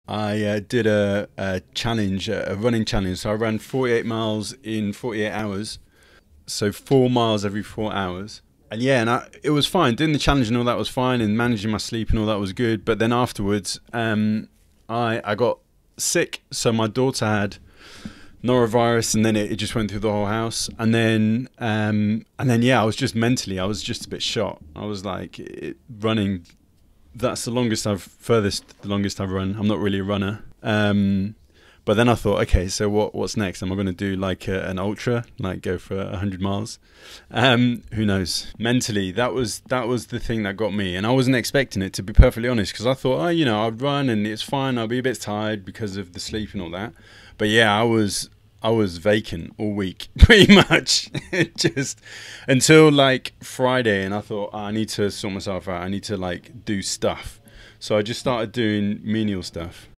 I did a challenge, a running challenge. So I ran 48 miles in 48 hours. So 4 miles every 4 hours. And yeah, it was fine. Doing the challenge and all that was fine, and managing my sleep and all that was good. But then afterwards, I got sick. So my daughter had norovirus, and then it just went through the whole house. And then yeah, I was just mentally, I was just a bit shot. I was like, running. That's the longest the longest I've run. I'm not really a runner. But then I thought, okay, so what's next? Am I going to do like an ultra, like go for 100 miles? Who knows? Mentally, that was the thing that got me, and I wasn't expecting it, to be perfectly honest, because I thought, oh, I'd run and it's fine. I'll be a bit tired because of the sleep and all that. But yeah, I was vacant all week, pretty much, just until like Friday, and I thought, oh, I need to sort myself out. I need to like do stuff. So I just started doing menial stuff.